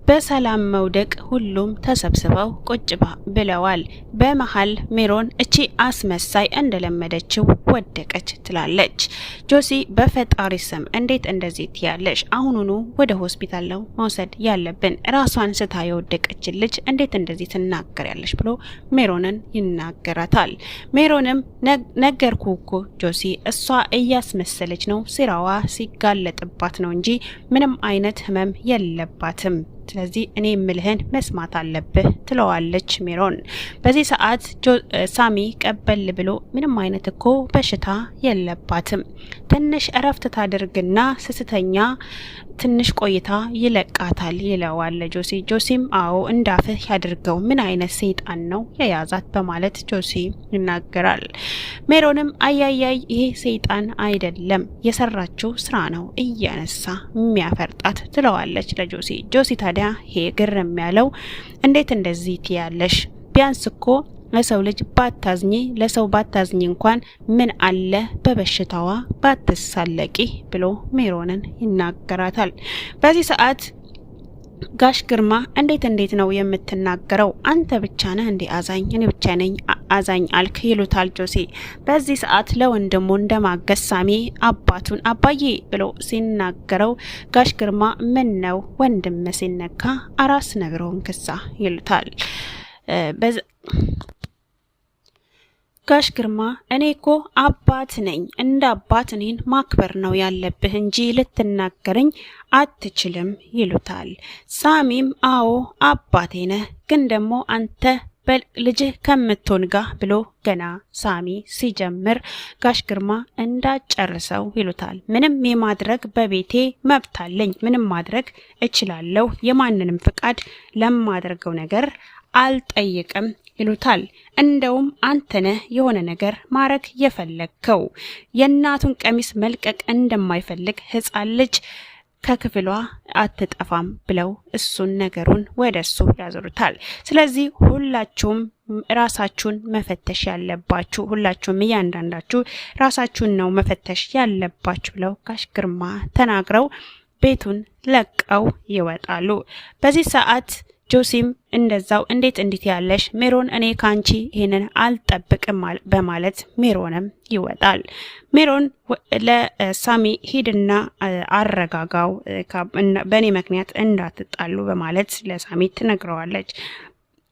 በሰላም መውደቅ ሁሉም ተሰብስበው ቁጭ ብለዋል። በመሃል ሜሮን እቺ አስመሳይ እንደለመደችው ወደቀች ትላለች። ጆሲ በፈጣሪ ስም እንዴት እንደዚህ ትያለሽ? አሁኑኑ ወደ ሆስፒታል ነው መውሰድ ያለብን። ራሷን ስታ የወደቀች ልጅ እንዴት እንደዚህ ትናገሪያለሽ? ብሎ ሜሮንን ይናገራታል። ሜሮንም ነገርኩ እኮ ጆሲ፣ እሷ እያስመሰለች ነው፣ ስራዋ ሲጋለጥባት ነው እንጂ ምንም አይነት ህመም የለባትም። ስለዚህ እኔ ምልህን መስማት አለብህ ትለዋለች ሜሮን። በዚህ ሰዓት ሳሚ ቀበል ብሎ ምንም አይነት እኮ በሽታ የለባትም፣ ትንሽ እረፍት ታድርግና ስትተኛ ትንሽ ቆይታ ይለቃታል ይለዋል ጆሲ። ጆሲም አዎ እንዳፍህ ያድርገው፣ ምን አይነት ሰይጣን ነው የያዛት በማለት ጆሲ ይናገራል። ሜሮንም አያያይ ይሄ ሰይጣን አይደለም የሰራችው ስራ ነው እያነሳ የሚያፈርጣት ትለዋለች ለጆሲ። ጆሲ ታዲያ ይሄ ግርም ያለው እንዴት እንደዚህ ትያለሽ? ቢያንስ እኮ ለሰው ልጅ ባታዝኚ ለሰው ባታዝኚ እንኳን ምን አለ በበሽታዋ ባትሳለቂ ብሎ ሜሮንን ይናገራታል። በዚህ ሰዓት ጋሽ ግርማ እንዴት ነው የምትናገረው? አንተ ብቻ ነህ እንዴ አዛኝ? እኔ ብቻ ነኝ አዛኝ አልክ ይሉታል ጆሲ። በዚህ ሰዓት ለወንድሙ እንደማገዝ ሳሚ አባቱን አባዬ ብሎ ሲናገረው ጋሽ ግርማ ምን ነው ወንድም ሲነካ አራስ ነግረውን ክሳ ይሉታል። ጋሽ ግርማ እኔ እኮ አባት ነኝ፣ እንደ አባት እኔን ማክበር ነው ያለብህ እንጂ ልትናገረኝ አትችልም ይሉታል። ሳሚም አዎ አባቴ ነህ፣ ግን ደግሞ አንተ ልጅህ ከምትሆን ጋር ብሎ ገና ሳሚ ሲጀምር ጋሽ ግርማ እንዳጨርሰው ይሉታል። ምንም የማድረግ በቤቴ መብት አለኝ፣ ምንም ማድረግ እችላለሁ፣ የማንንም ፍቃድ ለማድረገው ነገር አልጠይቅም ይሉታል። እንደውም አንተነህ የሆነ ነገር ማረግ የፈለግከው፣ የእናቱን ቀሚስ መልቀቅ እንደማይፈልግ ህፃን ልጅ ከክፍሏ አትጠፋም ብለው እሱን ነገሩን ወደሱ ያዞሩታል። ስለዚህ ሁላችሁም ራሳችሁን መፈተሽ ያለባችሁ፣ ሁላችሁም እያንዳንዳችሁ ራሳችሁን ነው መፈተሽ ያለባችሁ ብለው ጋሽ ግርማ ተናግረው ቤቱን ለቀው ይወጣሉ። በዚህ ሰዓት ጆሲም እንደዛው እንዴት ያለሽ ሜሮን፣ እኔ ካንቺ ይሄንን አልጠብቅም በማለት ሜሮንም ይወጣል። ሜሮን ለሳሚ ሂድና አረጋጋው፣ በእኔ ምክንያት እንዳትጣሉ በማለት ለሳሚ ትነግረዋለች።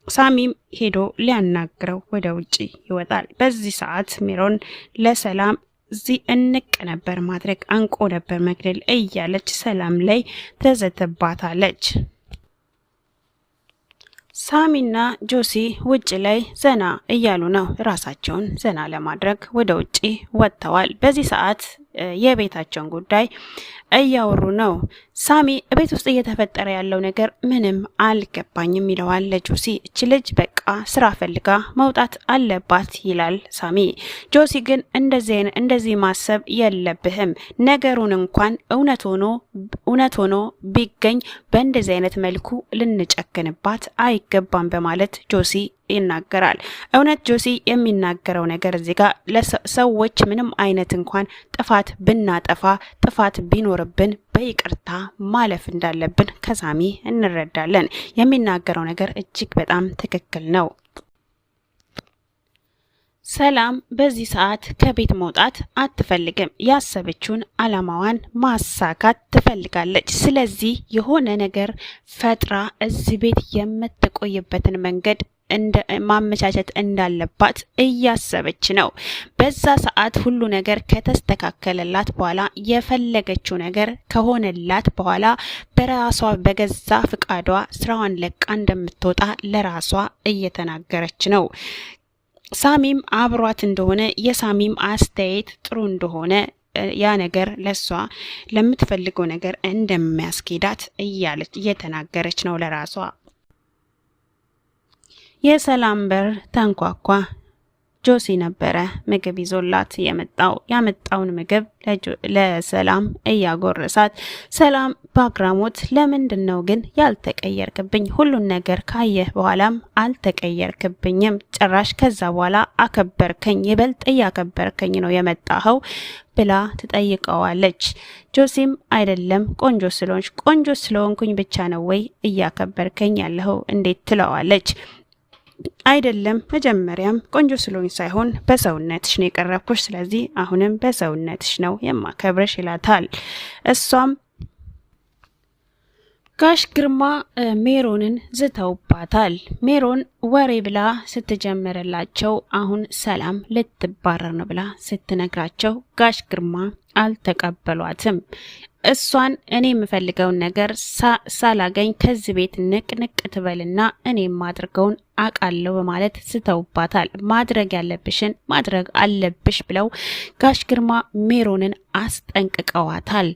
ሳሚም ሄዶ ሊያናግረው ወደ ውጪ ይወጣል። በዚህ ሰዓት ሜሮን ለሰላም እዚህ እንቅ ነበር ማድረግ፣ አንቆ ነበር መግደል እያለች ሰላም ላይ ተዘትባታለች። ሳሚና ጆሲ ውጭ ላይ ዘና እያሉ ነው። ራሳቸውን ዘና ለማድረግ ወደ ውጪ ወጥተዋል። በዚህ ሰዓት የቤታቸውን ጉዳይ እያወሩ ነው። ሳሚ ቤት ውስጥ እየተፈጠረ ያለው ነገር ምንም አልገባኝም ይለዋል ለጆሲ። እቺ ልጅ በቃ ስራ ፈልጋ መውጣት አለባት ይላል ሳሚ። ጆሲ ግን እንደዚህ ማሰብ የለብህም፣ ነገሩን እንኳን እውነት ሆኖ ቢገኝ በእንደዚህ አይነት መልኩ ልንጨክንባት አይገባም በማለት ጆሲ ይናገራል። እውነት ጆሲ የሚናገረው ነገር እዚህ ጋር ለሰዎች ምንም አይነት እንኳን ጥፋት ብናጠፋ ጥፋት ቢኖርብን በይቅርታ ማለፍ እንዳለብን ከሳሚ እንረዳለን። የሚናገረው ነገር እጅግ በጣም ትክክል ነው። ሰላም በዚህ ሰዓት ከቤት መውጣት አትፈልግም። ያሰበችውን አላማዋን ማሳካት ትፈልጋለች። ስለዚህ የሆነ ነገር ፈጥራ እዚህ ቤት የምትቆይበትን መንገድ ማመቻቸት እንዳለባት እያሰበች ነው። በዛ ሰዓት ሁሉ ነገር ከተስተካከለላት በኋላ የፈለገችው ነገር ከሆነላት በኋላ በራሷ በገዛ ፍቃዷ ስራዋን ለቃ እንደምትወጣ ለራሷ እየተናገረች ነው። ሳሚም አብሯት እንደሆነ የሳሚም አስተያየት ጥሩ እንደሆነ ያ ነገር ለሷ ለምትፈልገው ነገር እንደሚያስኬዳት እየተናገረች ነው ለራሷ። የሰላም በር ተንኳኳ። ጆሲ ነበረ ምግብ ይዞላት ያመጣውን ምግብ ለሰላም እያጎረሳት፣ ሰላም በአግራሞት ለምንድነው ግን ያልተቀየርክብኝ? ሁሉን ነገር ካየህ በኋላም አልተቀየርክብኝም። ጭራሽ ከዛ በኋላ አከበርከኝ፣ ይበልጥ እያከበርከኝ ነው የመጣኸው ብላ ትጠይቀዋለች። ጆሲም አይደለም ቆንጆ ስለሆንኩኝ ብቻ ነው ወይ እያከበርከኝ ያለኸው እንዴት ትለዋለች። አይደለም መጀመሪያም ቆንጆ ስለሆኝ ሳይሆን በሰውነትሽ ነው የቀረብኩሽ፣ ስለዚህ አሁንም በሰውነትሽ ነው የማከብረሽ ይላታል። እሷም ጋሽ ግርማ ሜሮንን ዝተውባታል። ሜሮን ወሬ ብላ ስትጀምርላቸው አሁን ሰላም ልትባረር ነው ብላ ስትነግራቸው ጋሽ ግርማ አልተቀበሏትም። እሷን እኔ የምፈልገውን ነገር ሳላገኝ ከዚህ ቤት ንቅንቅ ትበልና እኔ ማድርገውን አቃለው በማለት ስተውባታል። ማድረግ ያለብሽን ማድረግ አለብሽ ብለው ጋሽ ግርማ ሜሮንን አስጠንቅቀዋታል።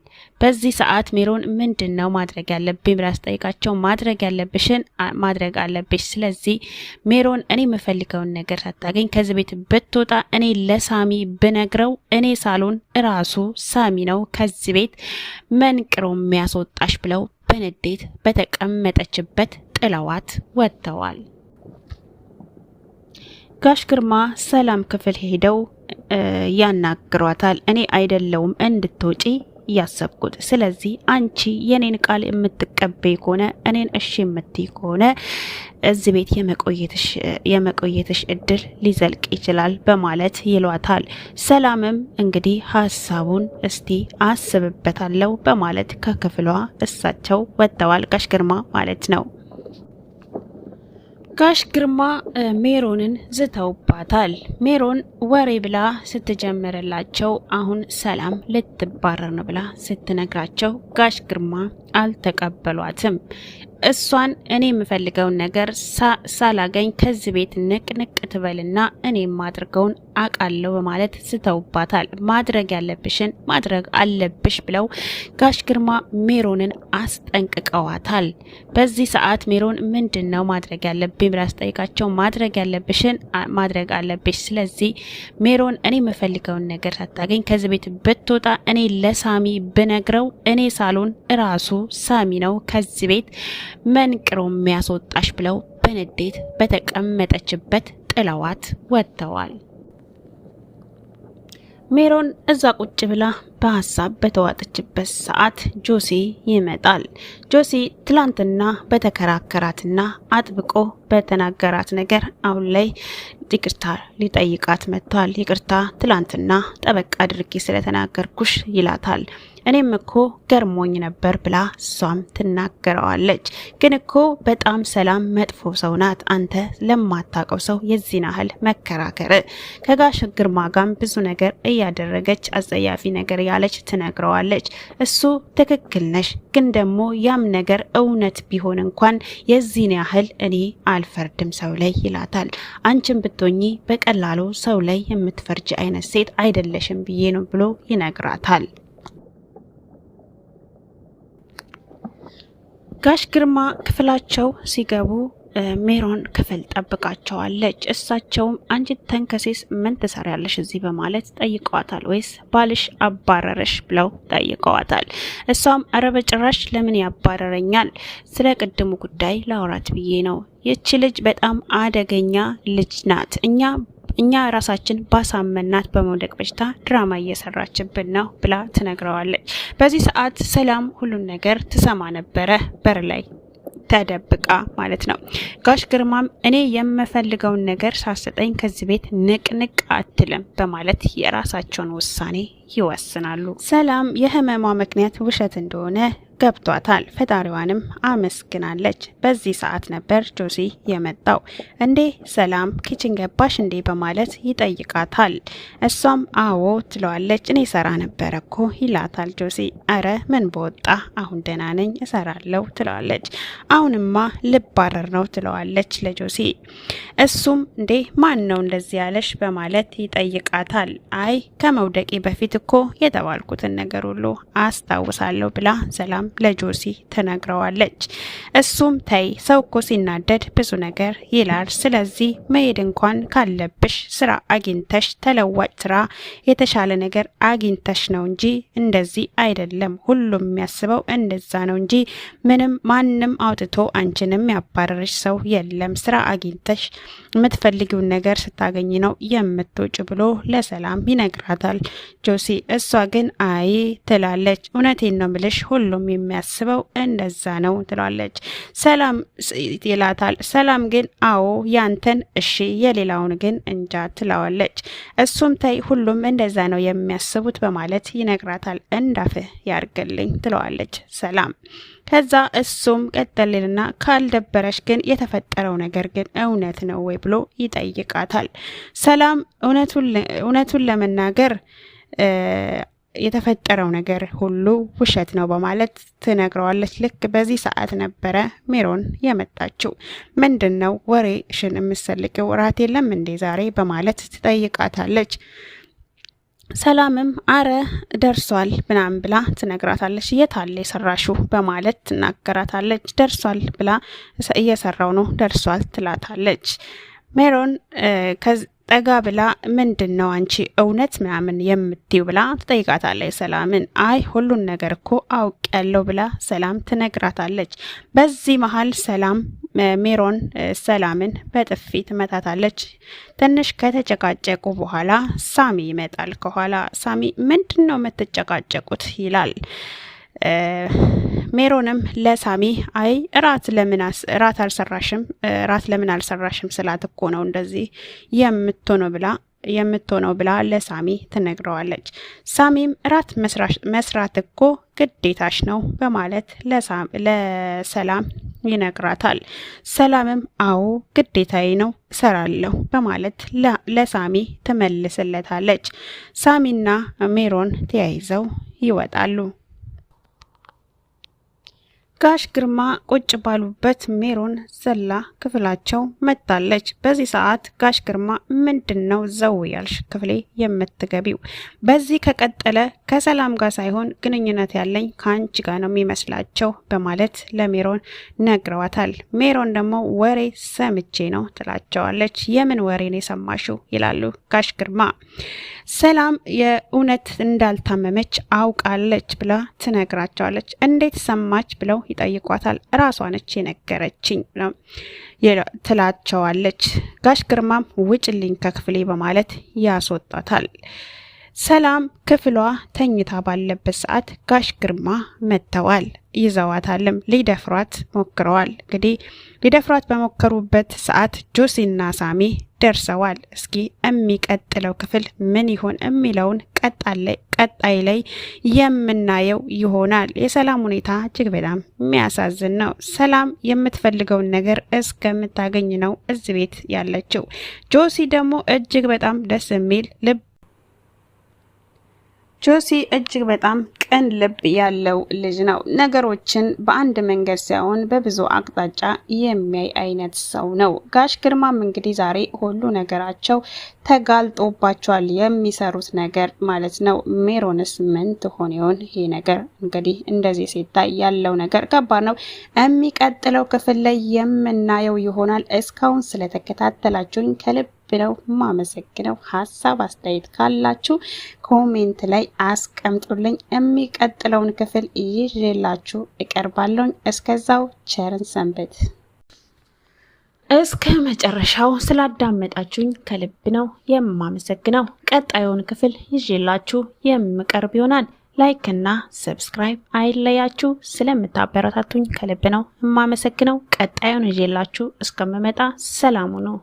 በዚህ ሰዓት ሜሮን ምንድነው ማድረግ ያለብኝ ብላ አስጠይቃቸው ማድረግ ያለብሽን ማድረግ አለብሽ። ስለዚህ ሜሮን እኔ የምፈልገውን ነገር ሳታገኝ ከዚህ ቤት ብትወጣ እኔ ለሳሚ ብነግረው እኔ ሳሎን ራሱ ሳሚ ነው ከዚህ ቤት መንቅሮ የሚያስወጣሽ ብለው በንዴት በተቀመጠችበት ጥለዋት ወጥተዋል። ጋሽ ግርማ ሰላም ክፍል ሄደው ያናግሯታል። እኔ አይደለውም እንድትወጪ ያሰብኩት፣ ስለዚህ አንቺ የኔን ቃል የምትቀበይ ከሆነ እኔን እሺ የምትይ ከሆነ እዚህ ቤት የመቆየትሽ እድል ሊዘልቅ ይችላል በማለት ይሏታል። ሰላምም እንግዲህ ሀሳቡን እስቲ አስብበታለሁ በማለት ከክፍሏ እሳቸው ወጥተዋል። ጋሽ ግርማ ማለት ነው። ጋሽ ግርማ ሜሮንን ዝተውባታል። ሜሮን ወሬ ብላ ስትጀምርላቸው አሁን ሰላም ልትባረር ነው ብላ ስትነግራቸው ጋሽ ግርማ አልተቀበሏትም። እሷን እኔ የምፈልገውን ነገር ሳላገኝ ከዚህ ቤት ንቅንቅ ትበልና እኔ ማድርገውን አቃለው በማለት ስተውባታል። ማድረግ ያለብሽን ማድረግ አለብሽ ብለው ጋሽ ግርማ ሜሮንን አስጠንቅቀዋታል። በዚህ ሰዓት ሜሮን ምንድነው ማድረግ ያለብኝ ብላ አስጠይቃቸው ማድረግ ያለብሽን ማድረግ አለብሽ። ስለዚህ ሜሮን እኔ የምፈልገውን ነገር ሳታገኝ ከዚህ ቤት ብትወጣ እኔ ለሳሚ ብነግረው እኔ ሳሎን ራሱ ሳሚ ነው ከዚህ ቤት መንቅሮ የሚያስወጣሽ ብለው በንዴት በተቀመጠችበት ጥለዋት ወጥተዋል። ሜሮን እዛ ቁጭ ብላ በሀሳብ በተዋጠችበት ሰዓት ጆሲ ይመጣል። ጆሲ ትላንትና በተከራከራትና አጥብቆ በተናገራት ነገር አሁን ላይ ይቅርታ ሊጠይቃት መጥቷል። ይቅርታ ትላንትና ጠበቅ አድርጌ ስለተናገርኩሽ ይላታል። እኔም እኮ ገርሞኝ ነበር ብላ እሷም ትናገረዋለች። ግን እኮ በጣም ሰላም መጥፎ ሰው ናት፣ አንተ ለማታውቀው ሰው የዚህን ያህል መከራከር፣ ከጋሽ ግርማ ጋር ብዙ ነገር እያደረገች አጸያፊ ነገር ያለች ትነግረዋለች። እሱ ትክክል ነሽ፣ ግን ደግሞ ያም ነገር እውነት ቢሆን እንኳን የዚህን ያህል እኔ አልፈርድም ሰው ላይ ይላታል። አንቺን ብትሆኚ በቀላሉ ሰው ላይ የምትፈርጅ አይነት ሴት አይደለሽም ብዬ ነው ብሎ ይነግራታል። ጋሽ ግርማ ክፍላቸው ሲገቡ ሜሮን ክፍል ጠብቃቸዋለች። እሳቸውም አንቺ ተንከሴስ ምን ትሰሪያለሽ እዚህ በማለት ጠይቀዋታል። ወይስ ባልሽ አባረረሽ ብለው ጠይቀዋታል። እሷም አረ በጭራሽ ለምን ያባረረኛል፣ ስለ ቅድሙ ጉዳይ ላውራት ብዬ ነው። ይቺ ልጅ በጣም አደገኛ ልጅ ናት። እኛ ራሳችን ባሳመናት በመውደቅ በሽታ ድራማ እየሰራችብን ነው ብላ ትነግረዋለች። በዚህ ሰዓት ሰላም ሁሉን ነገር ትሰማ ነበረ በር ላይ ተደብቃ ማለት ነው። ጋሽ ግርማም እኔ የምፈልገውን ነገር ሳሰጠኝ ከዚህ ቤት ንቅንቅ አትልም በማለት የራሳቸውን ውሳኔ ይወስናሉ። ሰላም የህመሟ ምክንያት ውሸት እንደሆነ ገብቷታል። ፈጣሪዋንም አመስግናለች። በዚህ ሰዓት ነበር ጆሲ የመጣው። እንዴ ሰላም ኪችን ገባሽ እንዴ በማለት ይጠይቃታል። እሷም አዎ ትለዋለች። እኔ ሰራ ነበረ እኮ ይላታል ጆሲ። አረ ምን በወጣ አሁን ደህና ነኝ እሰራለሁ ትለዋለች። አሁንማ ልባረር ነው ትለዋለች ለጆሲ። እሱም እንዴ ማን ነው እንደዚህ ያለሽ በማለት ይጠይቃታል። አይ ከመውደቂ በፊት እኮ የተባልኩትን ነገር ሁሉ አስታውሳለሁ ብላ ሰላም ብላም ለጆሲ ተነግረዋለች። እሱም ተይ ሰው እኮ ሲናደድ ብዙ ነገር ይላል። ስለዚህ መሄድ እንኳን ካለብሽ ስራ አግኝተሽ ተለዋጭ ስራ የተሻለ ነገር አግኝተሽ ነው እንጂ እንደዚህ አይደለም። ሁሉም የሚያስበው እንደዛ ነው እንጂ ማንም አውጥቶ አንቺንም ያባረርሽ ሰው የለም። ስራ አግኝተሽ የምትፈልጊውን ነገር ስታገኝ ነው የምትወጭ ብሎ ለሰላም ይነግራታል ጆሲ። እሷ ግን አይ ትላለች። እውነቴን ነው ምልሽ ሁሉም የሚያስበው እንደዛ ነው ትላለች። ሰላም ይላታል። ሰላም ግን አዎ ያንተን እሺ የሌላውን ግን እንጃ ትለዋለች። እሱም ተይ ሁሉም እንደዛ ነው የሚያስቡት በማለት ይነግራታል። እንዳፍህ ያርገልኝ ትለዋለች ሰላም። ከዛ እሱም ቀጠልና ካልደበረሽ ግን የተፈጠረው ነገር ግን እውነት ነው ወይ ብሎ ይጠይቃታል። ሰላም እውነቱን ለመናገር የተፈጠረው ነገር ሁሉ ውሸት ነው በማለት ትነግረዋለች። ልክ በዚህ ሰዓት ነበረ ሜሮን የመጣችው። ምንድነው ወሬሽን የምትሰልቂው? እራት የለም እንዴ ዛሬ በማለት ትጠይቃታለች። ሰላምም አረ ደርሷል ምናምን ብላ ትነግራታለች። የታለ የሰራሹ በማለት ትናገራታለች። ደርሷል ብላ እየሰራው ነው ደርሷል ትላታለች። ሜሮን ጠጋ ብላ ምንድነው አንቺ እውነት ምናምን የምትይው ብላ ትጠይቃታለች ሰላምን። አይ ሁሉን ነገር እኮ አውቄያለሁ ብላ ሰላም ትነግራታለች። በዚህ መሀል ሰላም ሜሮን ሰላምን በጥፊ ትመታታለች። ትንሽ ከተጨቃጨቁ በኋላ ሳሚ ይመጣል ከኋላ። ሳሚ ምንድነው የምትጨቃጨቁት ይላል። ሜሮንም ለሳሚ አይ እራት ለምን አልሰራሽም ስላት እኮ ነው እንደዚህ የምትሆነው ብላ ለሳሚ ትነግረዋለች። ሳሚም እራት መስራት እኮ ግዴታሽ ነው በማለት ለሰላም ይነግራታል። ሰላምም አዎ ግዴታዬ ነው እሰራለሁ በማለት ለሳሚ ትመልስለታለች። ሳሚና ሜሮን ተያይዘው ይወጣሉ። ጋሽ ግርማ ቁጭ ባሉበት ሜሮን ዘላ ክፍላቸው መጣለች። በዚህ ሰዓት ጋሽ ግርማ ምንድነው ዘው ያልሽ ክፍሌ የምትገቢው? በዚህ ከቀጠለ ከሰላም ጋር ሳይሆን ግንኙነት ያለኝ ከአንቺ ጋር ነው የሚመስላቸው በማለት ለሜሮን ነግረዋታል። ሜሮን ደግሞ ወሬ ሰምቼ ነው ትላቸዋለች። የምን ወሬ ነው የሰማሽው ይላሉ ጋሽ ግርማ። ሰላም የእውነት እንዳልታመመች አውቃለች ብላ ትነግራቸዋለች። እንዴት ሰማች ብለው ይጠይቋታል። ራሷ ነች የነገረችኝ ትላቸዋለች። ጋሽ ግርማም ውጭልኝ ከክፍሌ በማለት ያስወጣታል። ሰላም ክፍሏ ተኝታ ባለበት ሰዓት ጋሽ ግርማ መጥተዋል። ይዘዋታልም ሊደፍሯት ሞክረዋል። እንግዲህ ሊደፍሯት በሞከሩበት ሰዓት ጆሲና ሳሚ ደርሰዋል። እስኪ የሚቀጥለው ክፍል ምን ይሆን የሚለውን ቀጣይ ላይ የምናየው ይሆናል። የሰላም ሁኔታ እጅግ በጣም የሚያሳዝን ነው። ሰላም የምትፈልገውን ነገር እስከምታገኝ ነው እዚህ ቤት ያለችው። ጆሲ ደግሞ እጅግ በጣም ደስ የሚል ጆሲ እጅግ በጣም ቅን ልብ ያለው ልጅ ነው። ነገሮችን በአንድ መንገድ ሳይሆን በብዙ አቅጣጫ የሚያይ አይነት ሰው ነው። ጋሽ ግርማም እንግዲህ ዛሬ ሁሉ ነገራቸው ተጋልጦባቸዋል፣ የሚሰሩት ነገር ማለት ነው። ሜሮንስ ምን ትሆን ይሆን? ይሄ ነገር እንግዲህ እንደዚህ ሲታይ ያለው ነገር ከባድ ነው። የሚቀጥለው ክፍል ላይ የምናየው ይሆናል። እስካሁን ስለተከታተላችሁኝ ከልብ ብለው ማመሰግነው። ሀሳብ አስተያየት ካላችሁ ኮሜንት ላይ አስቀምጡልኝ። የሚቀጥለውን ክፍል ይዤላችሁ እቀርባለሁ። እስከዛው ቸርን ሰንበት። እስከ መጨረሻው ስላዳመጣችሁኝ ከልብ ነው የማመሰግነው። ቀጣዩን ክፍል ይዤላችሁ የምቀርብ ይሆናል። ላይክ እና ሰብስክራይብ አይለያችሁ። ስለምታበረታቱኝ ከልብ ነው የማመሰግነው። ቀጣዩን ይዤላችሁ እስከምመጣ ሰላሙ ነው።